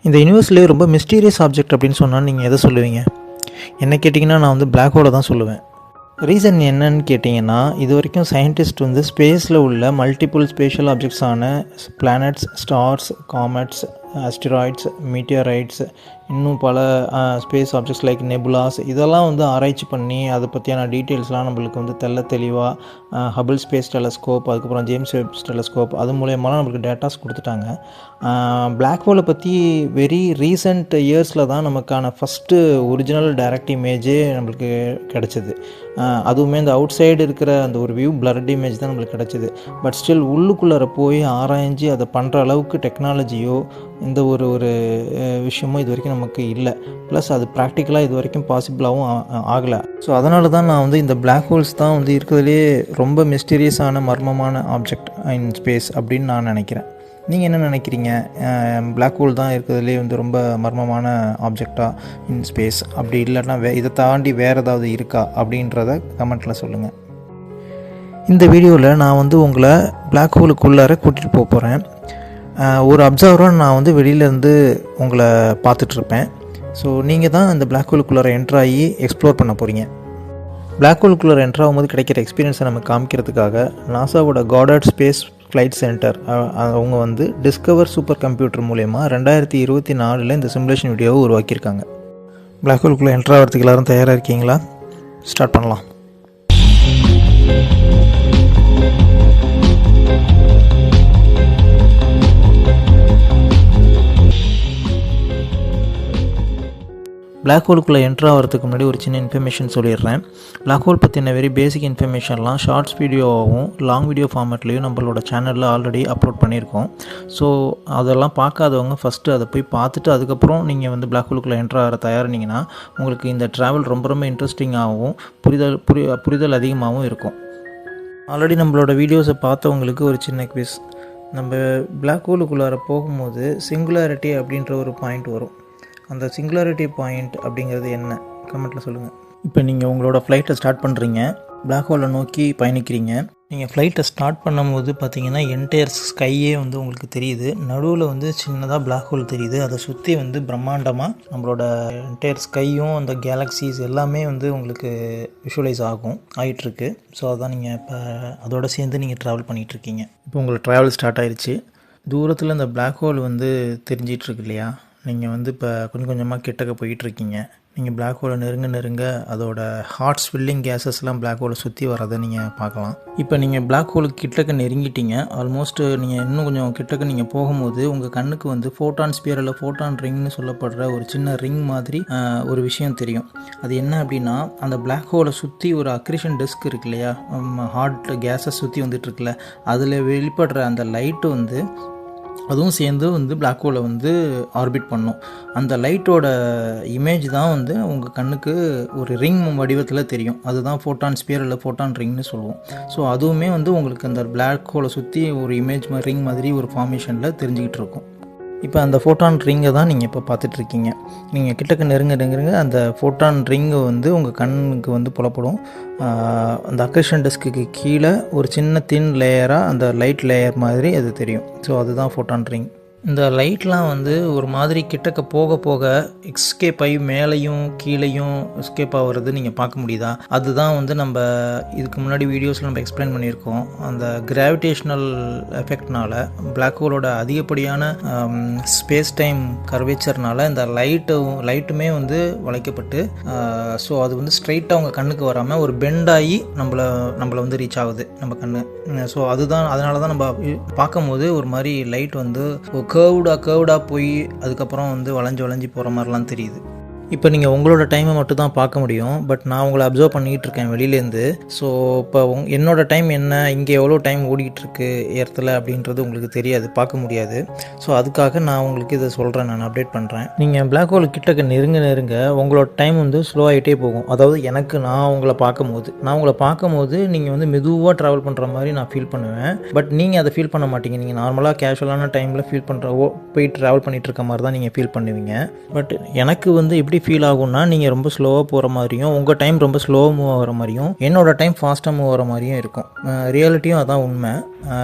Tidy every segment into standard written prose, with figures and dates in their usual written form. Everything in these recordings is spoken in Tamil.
இந்த யூனிவர்ஸ்லேயே ரொம்ப மிஸ்டீரியஸ் ஆப்ஜெக்ட் அப்படின்னு சொன்னால் நீங்கள் எதை சொல்லுவீங்க? என்ன கேட்டிங்கன்னா நான் வந்து பிளாக் ஹோலை தான் சொல்லுவேன். ரீசன் என்னன்னு கேட்டிங்கன்னா, இது வரைக்கும் சயின்டிஸ்ட் வந்து ஸ்பேஸில் உள்ள மல்டிபிள் ஸ்பேஷியல் ஆப்ஜெக்ட்ஸான planets, stars, comets, asteroids, meteorites, இன்னும் பல ஸ்பேஸ் ஆப்ஜெக்ட்ஸ் லைக் நெபுலாஸ் இதெல்லாம் வந்து ஆராய்ச்சி பண்ணி அதை பற்றியான டீட்டெயில்ஸ்லாம் நம்மளுக்கு வந்து தெளிவாக ஹபிள் ஸ்பேஸ் டெலஸ்கோப், அதுக்கப்புறம் ஜேம்ஸ் வெப் டெலஸ்கோப் அது மூலயமாலாம் நம்மளுக்கு டேட்டாஸ் கொடுத்துட்டாங்க. பிளாக் ஹோலை பற்றி வெரி ரீசெண்ட் இயர்ஸில் தான் நமக்கான ஃபஸ்ட்டு ஒரிஜினல் டைரக்ட் இமேஜே நம்மளுக்கு கிடச்சிது. அதுவுமே இந்த அவுட் சைடு இருக்கிற அந்த ஒரு வியூ பிளர்ட் இமேஜ் தான் நம்மளுக்கு கிடச்சிது. பட் ஸ்டில் உள்ளுக்குள்ளார போய் ஆராய்ஞ்சு அதை பண்ணுற அளவுக்கு டெக்னாலஜியோ இந்த ஒரு விஷயமும் இது வரைக்கும் நமக்கு இல்லை. ப்ளஸ் அது ப்ராக்டிக்கலாக இது வரைக்கும் பாசிபிளாகவும் ஆகலை. ஸோ அதனால தான் நான் வந்து இந்த பிளாக் ஹோல்ஸ் தான் வந்து இருக்கிறதுலே ரொம்ப மிஸ்டீரியஸான மர்மமான ஆப்ஜெக்ட் இன் ஸ்பேஸ் அப்படின்னு நான் நினைக்கிறேன். நீங்கள் என்ன நினைக்கிறீங்க? பிளாக் ஹோல் தான் இருக்கிறதுலே வந்து ரொம்ப மர்மமான ஆப்ஜெக்டாக இன் ஸ்பேஸ், அப்படி இல்லைன்னா இதை தாண்டி வேறு ஏதாவது இருக்கா அப்படின்றத கமெண்ட்டில் சொல்லுங்கள். இந்த வீடியோவில் நான் வந்து உங்களை பிளாக் ஹோலுக்குள்ளார கூட்டிகிட்டு போக போகிறேன். ஒரு அப்சர்வராக நான் வந்து வெளியிலேருந்து உங்களை பார்த்துட்ருப்பேன். ஸோ நீங்கள் தான் இந்த பிளாக் ஹோலுக்குள்ளார என்ட்ராகி எக்ஸ்ப்ளோர் பண்ண போகிறீங்க. பிளாக் ஹோலுக்குள்ளார என்ட்ரு ஆகும்போது கிடைக்கிற எக்ஸ்பீரியன்ஸை நம்ம காமிக்கிறதுக்காக நாசாவோட காடர்ட் ஸ்பேஸ் ஃப்ளைட் சென்டர் அவங்க வந்து டிஸ்கவர் சூப்பர் கம்ப்யூட்டர் மூலயமா 2024 இந்த சிமுலேஷன் வீடியோவை உருவாக்கியிருக்காங்க. பிளாக் ஹோலுக்குள்ளே என்ட்ரு ஆகிறதுக்கு எல்லோரும் தயாராக இருக்கீங்களா? ஸ்டார்ட் பண்ணலாம். பிளாக் ஹோலுக்குள்ளே என்ட்ரு ஆகிறதுக்கு முன்னாடி ஒரு சின்ன இன்ஃபர்மேஷன் சொல்லிடுறேன். பிளாக் ஹோல் பற்றின வெரி பேசிக் இன்ஃபர்மேஷன்லாம் ஷார்ட்ஸ் வீடியோவாகவும் லாங் வீடியோ ஃபார்மேட்லேயும் நம்மளோட சேனலில் ஆல்ரெடி அப்லோட் பண்ணியிருக்கோம். ஸோ அதெல்லாம் பார்க்காதவங்க ஃபஸ்ட்டு அதை போய் பார்த்துட்டு அதுக்கப்புறம் நீங்கள் வந்து பிளாக் ஹோலுக்குள்ளே என்ட்ரு ஆகிற தயாரினீங்கன்னா உங்களுக்கு இந்த ட்ராவல் ரொம்ப ரொம்ப இன்ட்ரெஸ்டிங்காகவும் புரிதல் அதிகமாகவும் இருக்கும். ஆல்ரெடி நம்மளோட வீடியோஸை பார்த்தவங்களுக்கு ஒரு சின்ன குவிஸ். நம்ம பிளாக் ஹோலுக்குள்ளார போகும்போது சிங்குலாரிட்டி அப்படின்ற ஒரு பாயிண்ட் வரும். அந்த சிங்குலாரிட்டி பாயிண்ட் அப்படிங்கிறது என்ன? கமெண்ட்டில் சொல்லுங்கள். இப்போ நீங்கள் உங்களோட ஃப்ளைட்டை ஸ்டார்ட் பண்ணுறீங்க, பிளாக் ஹோலை நோக்கி பயணிக்கிறீங்க. நீங்கள் ஃப்ளைட்டை ஸ்டார்ட் பண்ணும்போது பார்த்தீங்கன்னா என்டையர் ஸ்கையே வந்து உங்களுக்கு தெரியுது. நடுவில் வந்து சின்னதாக பிளாக் ஹோல் தெரியுது. அதை சுற்றி வந்து பிரம்மாண்டமாக நம்மளோட என்டையர் ஸ்கையும் அந்த கேலக்ஸிஸ் எல்லாமே வந்து உங்களுக்கு விஷுவலைஸ் ஆகிட்டுருக்கு. ஸோ அதான் நீங்கள் இப்போ அதோடு சேர்ந்து நீங்கள் ட்ராவல் பண்ணிகிட்ருக்கீங்க. இப்போ உங்களுக்கு ட்ராவல் ஸ்டார்ட் ஆகிடுச்சு. தூரத்தில் இந்த பிளாக் ஹோல் வந்து தெரிஞ்சிகிட்ருக்கு இல்லையா? நீங்கள் வந்து இப்போ கொஞ்சம் கொஞ்சமாக கிட்டக்க போயிட்டுருக்கீங்க. நீங்கள் பிளாக் ஹோலை நெருங்க அதோட ஹாட் ஸ்வில்லிங் கேஸஸ்லாம் பிளாக் ஹோலை சுற்றி வரதை நீங்கள் பார்க்கலாம். இப்போ நீங்கள் பிளாக் ஹோலுக்கு கிட்டக்க நெருங்கிட்டீங்க. ஆல்மோஸ்ட் நீங்கள் இன்னும் கொஞ்சம் கிட்டக்க நீங்கள் போகும்போது உங்கள் கண்ணுக்கு வந்து ஃபோட்டான் ஸ்பியர் இல்லை ஃபோட்டான் ரிங்னு சொல்லப்படுற ஒரு சின்ன ரிங் மாதிரி ஒரு விஷயம் தெரியும். அது என்ன அப்படின்னா, அந்த பிளாக் ஹோலை சுற்றி ஒரு அக்ரிஷன் டிஸ்க் இருக்கு இல்லையா, ஹாட் கேஸஸ் சுற்றி வந்துட்டுருக்குல்ல, அதில் வெளிப்படுற அந்த லைட்டு வந்து அதுவும் சேர்ந்து வந்து பிளாக் ஹோலை வந்து ஆர்பிட் பண்ணும். அந்த லைட்டோட இமேஜ் தான் வந்து உங்கள் கண்ணுக்கு ஒரு ரிங் வடிவத்தில் தெரியும். அதுதான் ஃபோட்டான் ஸ்பியர் இல்லை ஃபோட்டான் ரிங்னு சொல்லுவோம். ஸோ அதுவுமே வந்து உங்களுக்கு அந்த பிளாக் ஹோலை சுற்றி ஒரு இமேஜ் ரிங் மாதிரி ஒரு ஃபார்மேஷனில் தெரிஞ்சுக்கிட்டு இருக்கும். இப்போ அந்த ஃபோட்டான் ரிங்கை தான் நீங்கள் இப்போ பார்த்துட்ருக்கீங்க. நீங்கள் கிட்டக்க நெருங்க அந்த ஃபோட்டான் ரிங்கு வந்து உங்கள் கண்ணுக்கு வந்து புலப்படும். அந்த அக்ரிஷன் டிஸ்க்கு கீழே ஒரு சின்ன தின் லேயராக அந்த லைட் லேயர் மாதிரி அது தெரியும். ஸோ அதுதான் ஃபோட்டான் ரிங். இந்த லைட்லாம் வந்து ஒரு மாதிரி கிட்டக்க போக எஸ்கேப் ஆகி மேலேயும் கீழேயும் எஸ்கேப் ஆகிறது நீங்கள் பார்க்க முடியுதா? அதுதான் வந்து நம்ம இதுக்கு முன்னாடி வீடியோஸில் நம்ம எக்ஸ்பிளைன் பண்ணியிருக்கோம். அந்த கிராவிடேஷ்னல் எஃபெக்ட்னால பிளாக் ஹோலோட அதிகப்படியான ஸ்பேஸ் டைம் கர்வேச்சர்னால இந்த லைட்டுமே வந்து வளைக்கப்பட்டு ஸோ அது வந்து ஸ்ட்ரைட்டாக உங்கள் கண்ணுக்கு வராமல் ஒரு பெண்டாகி நம்மளை வந்து ரீச் ஆகுது நம்ம கண்ணு. ஸோ அதனால தான் நம்ம பார்க்கும்போது ஒரு மாதிரி லைட் வந்து கேர்வ்டாக போய் அதுக்கப்புறம் வந்து வளைஞ்சு போகிற மாதிரிலாம் தெரியுது. இப்போ நீங்கள் உங்களோட டைமை மட்டும் தான் பார்க்க முடியும். பட் நான் உங்களை அப்சர்வ் பண்ணிகிட்டு இருக்கேன் வெளியிலேருந்து. ஸோ இப்போ என்னோட டைம் என்ன, இங்கே எவ்வளோ டைம் ஓடிக்கிட்டுருக்கு எர்த்தில் அப்படின்றது உங்களுக்கு தெரியாது, பார்க்க முடியாது. ஸோ அதுக்காக நான் உங்களுக்கு இதை சொல்கிறேன், நான் அப்டேட் பண்ணுறேன். நீங்கள் பிளாக் ஹோல் கிட்டக்க நெருங்க உங்களோட டைம் வந்து ஸ்லோ ஆகிட்டே போகும். அதாவது நான் உங்களை பார்க்கும்போது நீங்கள் வந்து மெதுவாக ட்ராவல் பண்ணுற மாதிரி நான் ஃபீல் பண்ணுவேன். பட் நீங்கள் அதை ஃபீல் பண்ண மாட்டீங்க. நீங்கள் நார்மலாக கேஷுவலான டைமில் போய் ட்ராவல் பண்ணிகிட்டு இருக்க மாதிரி தான் நீங்கள் ஃபீல் பண்ணுவீங்க. பட் எனக்கு வந்து எப்படி எப்படி ஃபீல் ஆகும்னா நீங்கள் ரொம்ப ஸ்லோவாக போகிற மாதிரியும் உங்கள் டைம் ரொம்ப ஸ்லோவாக மூவ் ஆகிற மாதிரியும் என்னோட டைம் ஃபாஸ்ட்டாக மூவ் ஆகிற மாதிரியும் இருக்கும். ரியாலிட்டியும் அதான் உண்மை.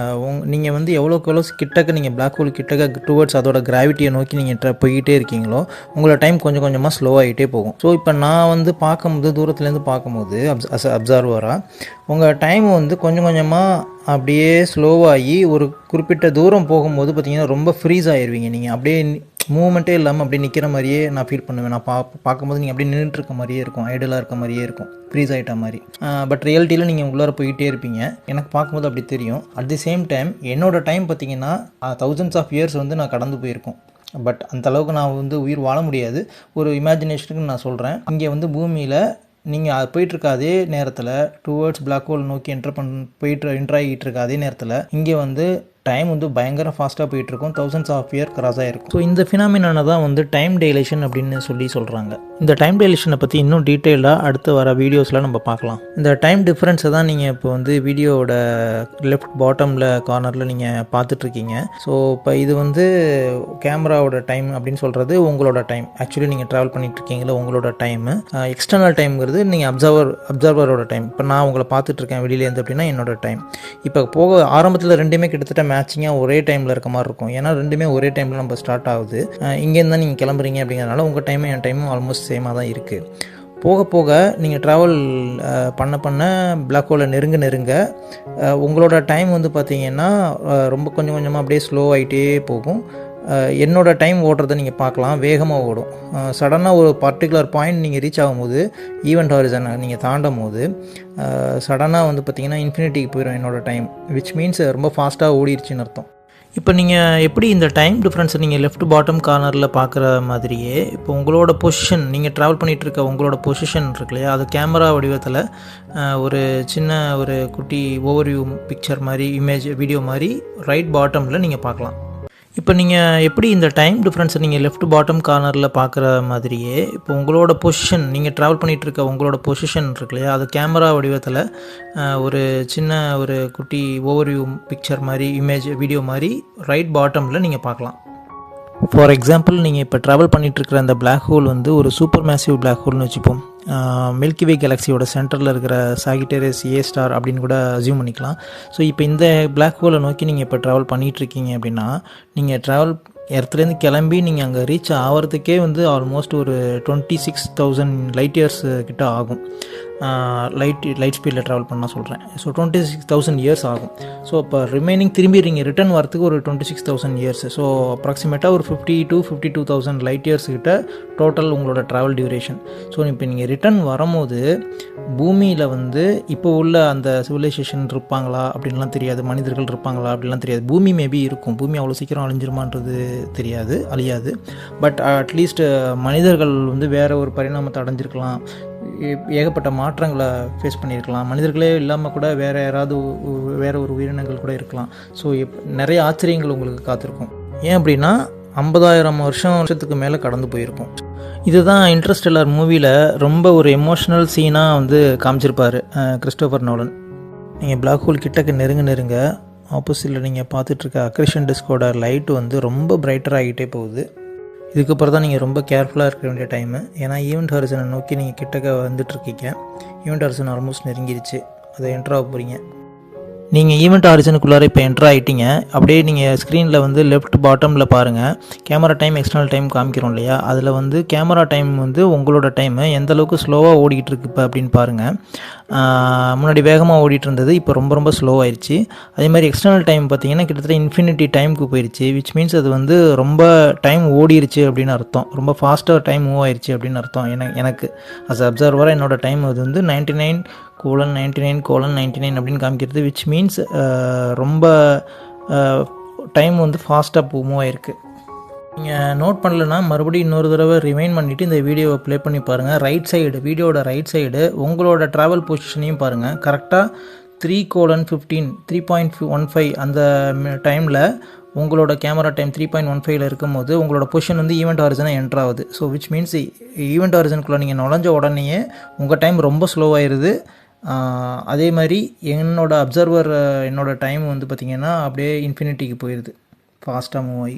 நீங்கள் வந்து எவ்வளோக்கு எவ்வளோ கிட்டக்க நீங்கள் பிளாக் ஹோல் கிட்டக்க டுவர்ட்ஸ் அதோட கிராவிட்டியை நோக்கி நீங்கள் போய்கிட்டே இருக்கீங்களோ உங்களோட டைம் கொஞ்சம் கொஞ்சமாக ஸ்லோவாகிட்டே போகும். ஸோ இப்போ நான் வந்து பார்க்கும்போது தூரத்துலேருந்து பார்க்கும்போது அப்சர்வராக உங்கள் டைம் வந்து கொஞ்சம் கொஞ்சமாக அப்படியே ஸ்லோவாகி ஒரு குறிப்பிட்ட தூரம் போகும்போது பார்த்தீங்கன்னா ரொம்ப ஃப்ரீஸ் ஆகிடுவீங்க. நீங்கள் அப்படியே மூவ்மெண்ட்டே இல்லாமல் அப்படியே நிற்கிற மாதிரியே நான் ஃபீல் பண்ணுவேன். நான் பார்க்கும்போது நீங்கள் அப்படியே நின்றுட்டு இருக்க மாதிரியே இருக்கும், ஐடலாக இருக்க மாதிரியே இருக்கும், ஃப்ரீஸ் ஆகிட்ட மாதிரி. பட் ரியாலிட்டியில் நீங்கள் உள்ளார போயிட்டே இருப்பீங்க. எனக்கு பார்க்கும்போது அப்படி தெரியும். அட் தி சேம் டைம் என்னோடய டைம் பார்த்திங்கன்னா thousands of years வந்து நான் கடந்து போயிருக்கோம். பட் அந்தளவுக்கு நான் வந்து உயிர் வாழ முடியாது. ஒரு இமேஜினேஷனுக்கு நான் சொல்கிறேன். இங்கே வந்து பூமியில் நீங்கள் போயிட்டுருக்க அதே நேரத்தில் டுவர்ட்ஸ் பிளாக் ஹோல் நோக்கி என்ட்ராகிட்டு இருக்க அதே நேரத்தில் இங்கே வந்து டைம் வந்து பயங்கர ஃபாஸ்ட்டாக போயிட்டுருக்கும். thousands of years கிராஸ் ஆகிருக்கும். ஸோ இந்த ஃபினாமினான தான் வந்து டைம் டைலேஷன் அப்படின்னு சொல்கிறாங்க. இந்த டைம் டைலேஷனை பற்றி இன்னும் டீட்டெயிலாக அடுத்து வர வீடியோஸில் நம்ம பார்க்கலாம். இந்த டைம் டிஃப்ரென்ஸை தான் நீங்கள் இப்போ வந்து வீடியோவோட லெஃப்ட் பாட்டமில் கார்னரில் நீங்கள் பார்த்துட்ருக்கீங்க. ஸோ இப்போ இது வந்து கேமராவோட டைம் அப்படின்னு சொல்கிறது உங்களோட டைம். ஆக்சுவலி நீங்கள் ட்ராவல் பண்ணிகிட்ருக்கீங்களா உங்களோட டைமு. எக்ஸ்டர்னல் டைம்ங்கிறது நீங்கள் அப்சர்வரோட டைம். இப்போ நான் உங்களை பார்த்துட்ருக்கேன் வெளியிலேருந்து அப்படின்னா என்னோட டைம். இப்போ போக ஆரம்பத்தில் ரெண்டுமே கிட்டத்தட்ட மேட்சிங்காக ஒரே டைமில் இருக்க மாதிரி இருக்கும். ஏன்னா ரெண்டுமே ஒரே டைமில் நம்ம ஸ்டார்ட் ஆகுது. இங்கேருந்து தான் நீங்கள் கிளம்புறீங்க அப்படிங்கிறதுனால உங்கள் டைமும் என் டைமும் ஆல்மோஸ்ட் சேமாக தான் இருக்குது. போக போக நீங்கள் ட்ராவல் பண்ண பிளாக் ஹோலை நெருங்க உங்களோட டைம் வந்து பார்த்திங்கன்னா ரொம்ப கொஞ்சம் கொஞ்சமாக அப்படியே ஸ்லோ ஆகிட்டே போகும். என்னோடய டைம் ஓடுறதை நீங்கள் பார்க்கலாம், வேகமாக ஓடும். சடனாக ஒரு பர்டிகுலர் பாயிண்ட் நீங்கள் ரீச் ஆகும்போது ஈவெண்ட் ஹாரிசனை நீங்கள் தாண்டும் போது சடனாக வந்து பார்த்திங்கன்னா இன்ஃபினிட்டிக்கு போயிடும் என்னோடய டைம். விச் மீன்ஸ் ரொம்ப ஃபாஸ்ட்டாக ஓடிடுச்சின்னு அர்த்தம். இப்போ நீங்கள் எப்படி இந்த டைம் டிஃப்ரென்ஸை நீங்கள் லெஃப்ட் பாட்டம் கார்னரில் பார்க்குற மாதிரியே இப்போ உங்களோட பொசிஷன் நீங்கள் ட்ராவல் பண்ணிகிட்டு இருக்க உங்களோட பொசிஷன் இருக்கு இல்லையா, அது கேமரா வடிவத்தில் ஒரு சின்ன ஒரு குட்டி ஓவர்வியூ பிக்சர் மாதிரி இமேஜ் வீடியோ மாதிரி ரைட் பாட்டமில் நீங்கள் பார்க்கலாம். இப்போ நீங்கள் எப்படி இந்த டைம் டிஃப்ரென்ஸை நீங்கள் லெஃப்ட் பாட்டம் கார்னரில் பார்க்குற மாதிரியே இப்போ உங்களோட பொசிஷன் நீங்கள் ட்ராவல் பண்ணிகிட்டு இருக்க உங்களோட பொசிஷன் இருக்கு இல்லையா, அது கேமரா வடிவத்தில் ஒரு சின்ன ஒரு குட்டி ஓவர்வியூ பிக்சர் மாதிரி இமேஜ் வீடியோ மாதிரி ரைட் பாட்டமில் நீங்கள் பார்க்கலாம். ஃபார் எக்ஸாம்பிள் நீங்கள் இப்போ ட்ராவல் பண்ணிகிட்ருக்கிற அந்த பிளாக் ஹோல் வந்து ஒரு சூப்பர் மேசிவ் பிளாக் ஹோல்னு வச்சுப்போம். மில்கிவே கேலக்ஸியோட சென்டரில் இருக்கிற சாகிட்டேரியஸ் ஏ ஸ்டார் அப்படின்னு கூட அசியூம் பண்ணிக்கலாம். ஸோ இப்போ இந்த பிளாக் ஹோலை நோக்கி நீங்கள் இப்போ ட்ராவல் பண்ணிகிட்ருக்கீங்க அப்படின்னா நீங்கள் இடத்துலேருந்து கிளம்பி நீங்கள் அங்கே ரீச் ஆகிறதுக்கே வந்து ஆல்மோஸ்ட் ஒரு 26,000 லைட் இயர்ஸ் கிட்ட ஆகும். லைட் ஸ்பீடில் ட்ராவல் பண்ணால் சொல்கிறேன். ஸோ 26,000 இயர்ஸ் ஆகும். ஸோ இப்போ ரிமைனிங் திரும்பி நீங்கள் ரிட்டர்ன் வரத்துக்கு ஒரு 26,000 இயர்ஸ். ஸோ அப்ராக்சிமேட்டாக ஒரு 50 to 52,000 லைட் இயர்ஸ் கிட்ட டோட்டல் உங்களோட ட்ராவல் டியூரேஷன். ஸோ இப்போ நீங்கள் ரிட்டர்ன் வரும்போது பூமியில் வந்து இப்போ உள்ள அந்த சிவிலைசேஷன் இருப்பாங்களா அப்படின்லாம் தெரியாது, மனிதர்கள் இருப்பாங்களா அப்படின்லாம் தெரியாது. பூமி மேபி இருக்கும், பூமி அவ்வளோ சீக்கிரம் அழிஞ்சிருமான்றது தெரியாது, அழியாது. பட் அட்லீஸ்ட் மனிதர்கள் வந்து வேறு ஒரு பரிணாமத்தை அடைஞ்சிருக்கலாம், ஏகப்பட்ட மாற்றங்களை ஃபேஸ் பண்ணியிருக்கலாம். மனிதர்களே இல்லாமல் கூட வேறு ஒரு உயிரினங்கள் கூட இருக்கலாம். ஸோ நிறைய ஆச்சரியங்கள் உங்களுக்கு காத்திருக்கும். ஏன் அப்படின்னா 50,000 வருஷத்துக்கு மேலே கடந்து போயிருக்கும். இதுதான் இன்டர்ஸ்டெல்லார் மூவியில் ரொம்ப ஒரு எமோஷ்னல் சீனாக வந்து காமிச்சிருப்பார் கிறிஸ்டோஃபர் நோலன். நீங்கள் பிளாக் ஹோல் கிட்டக்கு நெருங்க ஆப்போசிட்டில் நீங்கள் பார்த்துட்ருக்க அக்ரிஷன் டிஸ்கோட லைட்டு வந்து ரொம்ப பிரைட்டர் ஆகிட்டே போகுது. இதுக்கப்புறம் தான் நீங்கள் ரொம்ப கேர்ஃபுல்லாக இருக்க வேண்டிய டைமு. ஏன்னா ஈவெண்ட் ஹாரிசனை நோக்கி நீங்கள் கிட்டக்க வந்துட்டுருக்கீங்க. ஈவெண்ட் ஹாரிசன் ஆல்மோஸ்ட் நெருங்கிடுச்சு, அதை என்ட்ரு ஆக போகிறீங்க. நீங்கள் ஈவெண்ட் ஹாரிசனுக்குள்ளார இப்போ என்ட்ரு ஆகிட்டீங்க. அப்படியே நீங்கள் ஸ்க்ரீனில் வந்து லெஃப்ட் பாட்டமில் பாருங்கள், கேமரா டைம் எக்ஸ்டர்னல் டைம் காமிக்கிறோம் இல்லையா, அதில் வந்து கேமரா டைம் வந்து உங்களோட டைமு எந்தளவுக்கு ஸ்லோவாக ஓடிக்கிட்டு இருக்கு இப்போ அப்படின்னு பாருங்கள். முன்னாடி வேகமாக ஓடிட்டு இருந்தது, இப்போ ரொம்ப ஸ்லோ ஆயிடுச்சு. அதே மாதிரி எக்ஸ்டர்னல் டைம் பார்த்திங்கன்னா கிட்டத்தட்ட இன்ஃபினிட்டி டைமுக்கு போயிடுச்சு. விச் மீன்ஸ் அது வந்து ரொம்ப டைம் ஓடிடுச்சு அப்படின்னு அர்த்தம், ரொம்ப ஃபாஸ்ட்டாக டைம் மூவ் ஆயிடுச்சு அப்படின்னு அர்த்தம். எனக்கு அஸ் அப்சர்வராக என்னோடய டைம் அது வந்து 99:99:99 அப்படின்னு காமிக்கிறது. விச் மீன்ஸ் ரொம்ப டைம் வந்து ஃபாஸ்ட்டாக மூவ் ஆகிருக்கு. நீங்கள் நோட் பண்ணலைன்னா மறுபடியும் இன்னொரு தடவை ரிமைண்ட் பண்ணிவிட்டு இந்த வீடியோவை ப்ளே பண்ணி பாருங்கள். ரைட் சைடு, வீடியோட ரைட் சைடு உங்களோட ட்ராவல் பொசிஷனையும் பாருங்கள். கரெக்டாக 3:15 3.15 அந்த டைமில் உங்களோட கேமரா டைம் 3.15 இருக்கும்போது உங்களோட பொசிஷன் வந்து ஈவெண்ட் ஹாரிசனாக என்ட்ரு ஆகுது. ஸோ விச் மீன்ஸ் ஈவெண்ட் ஹாரிசனுக்குள்ளே நீங்கள் நுழைஞ்ச உடனேயே உங்கள் டைம் ரொம்ப ஸ்லோவாகிடுது. அதே மாதிரி என்னோடய டைம் வந்து பார்த்திங்கன்னா அப்படியே இன்ஃபினிட்டிக்கு போயிடுது, ஃபாஸ்ட்டாக மூவ் ஆகி.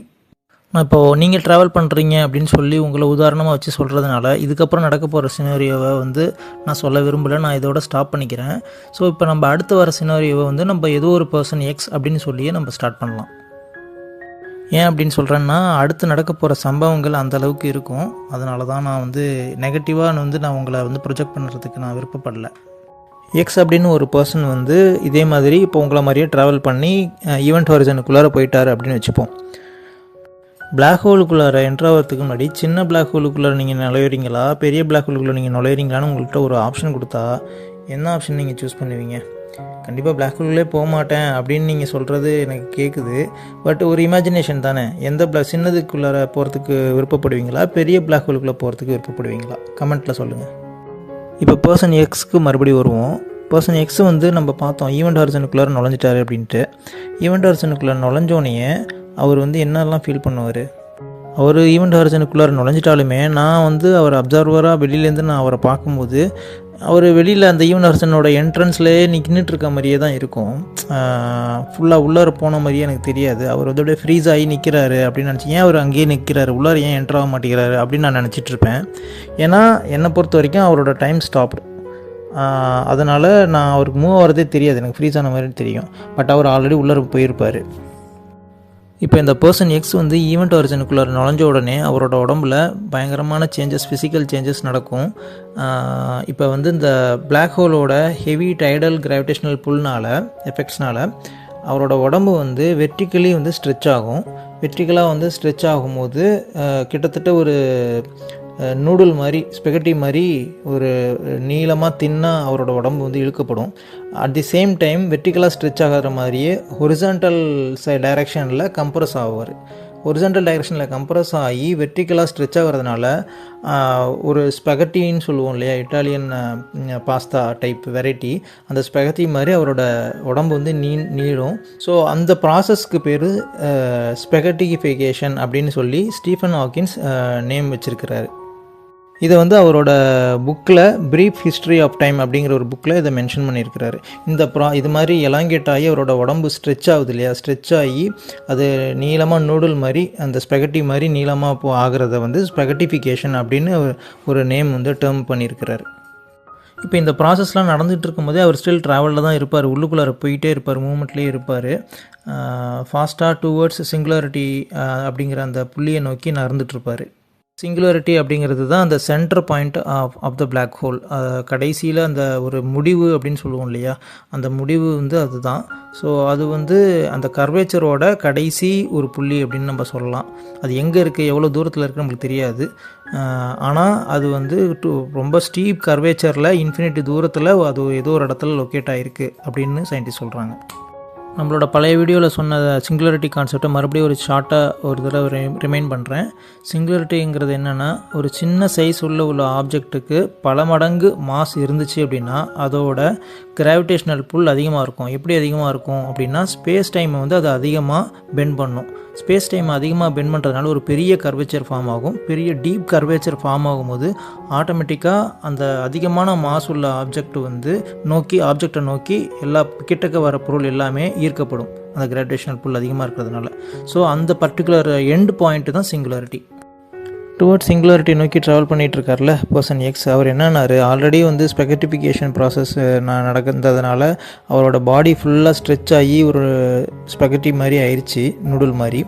இப்போது நீங்கள் ட்ராவல் பண்ணுறீங்க அப்படின்னு சொல்லி உங்களை உதாரணமாக வச்சு சொல்கிறதுனால இதுக்கப்புறம் நடக்க போகிற சினாரியோவை வந்து நான் சொல்ல விரும்பலை, நான் இதோட ஸ்டாப் பண்ணிக்கிறேன். ஸோ இப்போ நம்ம அடுத்து வர சினாரியோவை வந்து நம்ம ஏதோ ஒரு பர்சன் எக்ஸ் அப்படின்னு சொல்லியே நம்ம ஸ்டார்ட் பண்ணலாம். ஏன் அப்படின்னு சொல்கிறேன்னா, அடுத்து நடக்க போகிற சம்பவங்கள் அந்தளவுக்கு இருக்கும். அதனால தான் நான் வந்து நெகட்டிவாக நான் உங்களை வந்து ப்ரொஜெக்ட் பண்ணுறதுக்கு நான் விருப்பப்படலை. எக்ஸ் அப்படின்னு ஒரு பர்சன் வந்து இதே மாதிரி இப்போ உங்களை மாதிரியே ட்ராவல் பண்ணி ஈவெண்ட் ஹொரைசனுக்குள்ளார போயிட்டார் அப்படின்னு வச்சுப்போம். பிளாக் ஹோலுக்குள்ளார என்ட்ராகிறதுக்கு முன்னாடி சின்ன பிளாக் ஹோலுக்குள்ளார நீங்கள் நுழையிறீங்களா, பெரிய பிளாக் ஹோலுக்குள்ளே நீங்கள் நுழையிறீங்களான்னு உங்கள்கிட்ட ஒரு ஆப்ஷன் கொடுத்தா என்ன ஆப்ஷன் நீங்கள் சூஸ் பண்ணுவீங்க? கண்டிப்பாக பிளாக் ஹோலுக்குள்ளே போக மாட்டேன் அப்படின்னு நீங்கள் சொல்கிறது எனக்கு கேட்குது. பட் ஒரு இமேஜினேஷன் தானே. எந்த சின்னதுக்குள்ளார போகிறதுக்கு விருப்பப்படுவீங்களா, பெரிய பிளாக் ஹோலுக்குள்ளே போகிறதுக்கு விருப்பப்படுவீங்களா? கமெண்ட்டில் சொல்லுங்கள். இப்போ பர்சன் எக்ஸ்க்கு மறுபடியும் வருவோம். பர்சன் எக்ஸ் வந்து நம்ம பார்த்தோம் ஈவெண்ட் ஹொரைசனுக்குள்ளார நுழைஞ்சிட்டாரு அப்படின்ட்டு. ஈவெண்ட் ஹொரைசனுக்குள்ளார நுழைஞ்சோடனே அவர் வந்து என்னெல்லாம் ஃபீல் பண்ணுவார்? அவர் ஈவெண்ட் ஹொரைசனுக்குள்ளார நுழைஞ்சிட்டாலுமே நான் வந்து அவர் அப்சர்வராக வெளியிலேருந்து நான் அவரை பார்க்கும்போது அவர் வெளியில் அந்த ஈவெண்ட் ஹொரைசனோட என்ட்ரன்ஸ்லேயே நின்றுட்டு இருக்க மாதிரியே தான் இருக்கும். ஃபுல்லாக உள்ளார போன மாதிரியே எனக்கு தெரியாது. அவர் வந்து அப்படியே ஃப்ரீஸ் ஆகி நிற்கிறாரு அப்படின்னு நினச்சி, ஏன் அவர் அங்கேயே நிற்கிறாரு, உள்ளார ஏன் என்ட்ரு ஆக மாட்டேங்கிறாரு அப்படின்னு நான் நினச்சிட்ருப்பேன். ஏன்னா என்னை பொறுத்த வரைக்கும் அவரோட டைம் ஸ்டாப்டு. அதனால் நான் அவருக்கு மூவ் ஆகிறதே தெரியாது, எனக்கு ஃப்ரீஸ் ஆன மாதிரி தெரியும். பட் அவர் ஆல்ரெடி உள்ளார போயிருப்பார். இப்போ இந்த பர்சன் எக்ஸ் வந்து ஈவெண்ட் ஹொரைசனுக்குள்ளார நுழைஞ்ச உடனே அவரோட உடம்புல பயங்கரமான சேஞ்சஸ், ஃபிசிக்கல் சேஞ்சஸ் நடக்கும். இப்போ வந்து இந்த பிளாக் ஹோலோட ஹெவி டைடல் கிராவிடேஷனல் புல்னால் எஃபெக்ட்ஸ்னால் அவரோட உடம்பு வந்து வெர்டிக்கலி வந்து ஸ்ட்ரெச் ஆகும். வெர்டிக்கலாக வந்து ஸ்ட்ரெச் ஆகும்போது கிட்டத்தட்ட ஒரு நூடுல் மாதிரி, ஸ்பெகட்டி மாதிரி ஒரு நீளமாக தின்னாக அவரோட உடம்பு வந்து இழுக்கப்படும். அட் தி சேம் டைம் வெர்டிக்கலாக ஸ்ட்ரெச் ஆகிற மாதிரியே ஹொரிசான்டல் டைரெக்ஷனில் கம்ப்ரஸ் ஆகுவார். ஹொரிசான்டல் டைரெக்ஷனில் கம்ப்ரஸ் ஆகி வெர்டிக்கலாக ஸ்ட்ரெச் ஆகிறதுனால ஒரு ஸ்பெகட்டின்னு சொல்லுவோம் இல்லையா, இட்டாலியன் பாஸ்தா டைப் வெரைட்டி, அந்த ஸ்பெகட்டி மாதிரி அவரோட உடம்பு வந்து நீளும். ஸோ அந்த ப்ராசஸ்க்கு பேர் ஸ்பெகட்டிஃபிகேஷன் அப்படின்னு சொல்லி ஸ்டீஃபன் ஹாக்கின்ஸ் நேம் வச்சுருக்கிறாரு. இதை வந்து அவரோட புக்கில் பிரீஃப் ஹிஸ்ட்ரி ஆஃப் டைம் அப்படிங்கிற ஒரு புக்கில் இதை மென்ஷன் பண்ணியிருக்கிறாரு. இது மாதிரி எலாங்கேட் ஆகி அவரோட உடம்பு ஸ்ட்ரெச் ஆகுது இல்லையா, ஸ்ட்ரெச் ஆகி அது நீளமாக நூடுல் மாதிரி, அந்த ஸ்பெகட்டி மாதிரி நீளமாக ஆகிறத வந்து ஸ்பெகட்டிஃபிகேஷன் அப்படின்னு ஒரு நேம் வந்து டேர்ம் பண்ணியிருக்கிறாரு. இப்போ இந்த ப்ராசஸ்லாம் நடந்துகிட்டு இருக்கும்போதே அவர் ஸ்டில் ட்ராவலில் தான் இருப்பார், உள்ளுக்குள்ளார போயிட்டே இருப்பார், மூமெண்ட்லேயே இருப்பார். ஃபாஸ்ட்டாக டுவர்ட்ஸ் சிங்குலாரிட்டி அப்படிங்கிற அந்த புள்ளியை நோக்கி நடந்துகிட்ருப்பார். சிங்குலாரிட்டி அப்படிங்கிறது தான் அந்த center point of the black hole. கடைசியில் அந்த ஒரு முடிவு அப்படின்னு சொல்லுவோம் இல்லையா, அந்த முடிவு வந்து அதுதான். ஸோ அது வந்து அந்த கர்வேச்சரோட கடைசி ஒரு புள்ளி அப்படின்னு நம்ம சொல்லலாம். அது எங்கே இருக்குது, எவ்வளோ தூரத்தில் இருக்குது நம்மளுக்கு தெரியாது. ஆனால் அது வந்து ரொம்ப ஸ்டீப் கர்வேச்சரில் இன்ஃபினிட்டி தூரத்தில் அது ஏதோ ஒரு இடத்துல லொக்கேட் ஆகிருக்கு அப்படின்னு சயின்டிஸ்ட் சொல்கிறாங்க. நம்மளோட பழைய வீடியோவில் சொன்ன சிங்குலாரிட்டி கான்செப்டை மறுபடியும் ஒரு ஷார்ட்டாக ஒரு தடவை ரிமைண்ட் பண்ணுறேன். சிங்குலாரிட்டிங்கிறது என்னென்னா, ஒரு சின்ன சைஸ் உள்ள ஆப்ஜெக்ட்டுக்கு பல மடங்கு மாஸ் இருந்துச்சு அப்படின்னா அதோட கிராவிடேஷனல் புல் அதிகமாக இருக்கும். எப்படி அதிகமாக இருக்கும் அப்படின்னா, ஸ்பேஸ் டைமை வந்து அது அதிகமாக பெண்ட் பண்ணும். ஸ்பேஸ் டைம் அதிகமாக பெண்ட் பண்ணுறதுனால ஒரு பெரிய கர்வேச்சர் ஃபார்ம் ஆகும். பெரிய டீப் கர்வேச்சர் ஃபார்ம் ஆகும்போது ஆட்டோமேட்டிக்காக அந்த அதிகமான மாஸ் உள்ள ஆப்ஜெக்டை நோக்கி எல்லா கிட்டக்க வர பொருள் எல்லாமே ஈர்க்கப்படும், அந்த கிராவிடேஷனல் புல் அதிகமாக இருக்கிறதுனால. ஸோ அந்த பர்டிகுலர் எண்ட் பாயிண்ட்டு தான் சிங்குலாரிட்டி. டுவர்ட்ஸ் சிங்குலாரிட்டி நோக்கி ட்ராவல் பண்ணிகிட்டு இருக்கார்ல பர்சன் எக்ஸ், அவர் என்னன்னாரு, ஆல்ரெடி வந்து ஸ்பெகட்டிஃபிகேஷன் ப்ராசஸ் நடக்கிறதுனால அவரோட பாடி ஃபுல்லாக ஸ்ட்ரெச் ஆகி ஒரு ஸ்பெகட்டி மாதிரி ஆயிடுச்சு, நூடுல் மாதிரி.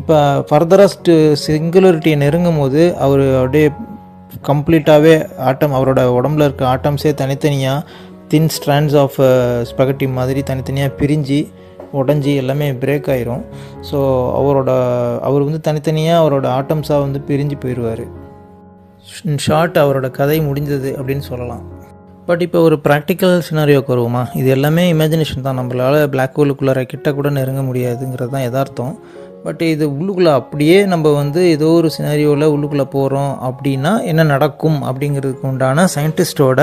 இப்போ ஃபர்தராக சிங்குலாரிட்டியை நெருங்கும் போது அவர் அப்படியே கம்ப்ளீட்டாகவே அவரோட உடம்புல இருக்க ஆட்டம்ஸே தனித்தனியாக தின் ஸ்ட்ராண்ட்ஸ் ஆஃப் ஸ்பெகட்டி மாதிரி தனித்தனியாக பிரிஞ்சு உடஞ்சி எல்லாமே பிரேக் ஆயிரும். ஸோ அவர் வந்து தனித்தனியாக அவரோட ஆட்டம்ஸாக வந்து பிரிஞ்சு போயிடுவார். ஷார்ட் அவரோட கதை முடிஞ்சது அப்படின்னு சொல்லலாம். பட் இப்போ ஒரு ப்ராக்டிக்கல் சினாரியோக்கு வருவோமா? இது எல்லாமே இமேஜினேஷன் தான், நம்மளால் பிளாக் ஹோலுக்குள்ளார கிட்ட கூட நெருங்க முடியாதுங்கிறது தான் யதார்த்தம். பட் இது உள்ளுக்குள்ளே அப்படியே நம்ம வந்து ஏதோ ஒரு சினாரியோவில் உள்ளுக்குள்ளே போகிறோம் அப்படின்னா என்ன நடக்கும் அப்படிங்கிறதுக்கு உண்டான சயின்டிஸ்டோட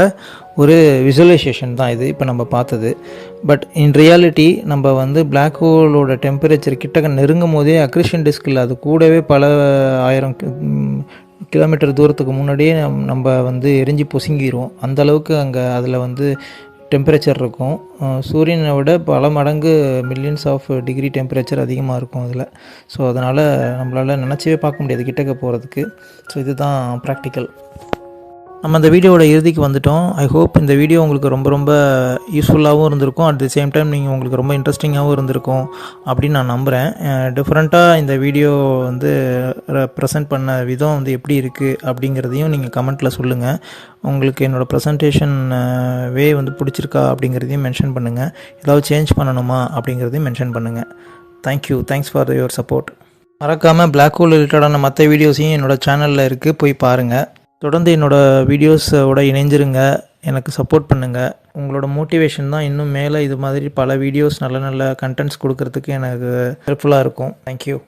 ஒரு விசுவலைசேஷன் தான் இது இப்போ நம்ம பார்த்தது. பட் இன் ரியாலிட்டி நம்ம வந்து பிளாக் ஹோலோட டெம்பரேச்சர் கிட்ட நெருங்கும் போதே அக்ரிஷன் டிஸ்கில் அது கூடவே பல 1000 கிலோமீட்டர் தூரத்துக்கு முன்னாடியே நம்ம வந்து எரிஞ்சு பொசுங்கிடுவோம். அந்தளவுக்கு அதில் வந்து டெம்பரேச்சர் இருக்கும். சூரியனை விட பல மடங்கு மில்லியன்ஸ் ஆஃப் டிகிரி டெம்பரேச்சர் அதிகமாக இருக்கும் அதில். ஸோ அதனால் நம்மளால் நினச்சவே பார்க்க முடியாது கிட்டக்க போகிறதுக்கு. ஸோ இதுதான் ப்ராக்டிக்கல். நம்ம இந்த வீடியோவோட இறுதிக்கு வந்துட்டோம். ஐ ஹோப் இந்த வீடியோ உங்களுக்கு ரொம்ப ரொம்ப யூஸ்ஃபுல்லாகவும் இருந்திருக்கும். அட் தி சேம் டைம் நீங்கள் உங்களுக்கு ரொம்ப இன்ட்ரெஸ்டிங்காகவும் இருந்திருக்கும் அப்படின்னு நான் நம்புகிறேன். டிஃப்ரெண்ட்டாக இந்த வீடியோ வந்து ப்ரெசென்ட் பண்ண விதம் வந்து எப்படி இருக்குது அப்படிங்கிறதையும் நீங்கள் கமெண்ட்டில் சொல்லுங்கள். உங்களுக்கு என்னோடய ப்ரெசன்டேஷன் வே வந்து பிடிச்சிருக்கா அப்படிங்கிறதையும் மென்ஷன் பண்ணுங்கள். ஏதாவது சேஞ்ச் பண்ணணுமா அப்படிங்கிறதையும் மென்ஷன் பண்ணுங்கள். Thanks for your support. மறக்காமல் பிளாக் ஹோல் ரிலேட்டடான மற்ற வீடியோஸையும் என்னோடய சேனலில் இருக்குது, போய் பாருங்கள். தொடர்ந்து என்னோடய வீடியோஸோட இணைஞ்சிருங்க, எனக்கு சப்போர்ட் பண்ணுங்கள். உங்களோட மோட்டிவேஷன் தான் இன்னும் மேலே இது மாதிரி பல வீடியோஸ் நல்ல நல்ல கண்டென்ட்ஸ் கொடுக்கறதுக்கு எனக்கு ஹெல்ப்ஃபுல்லாக இருக்கும். தேங்க்யூ.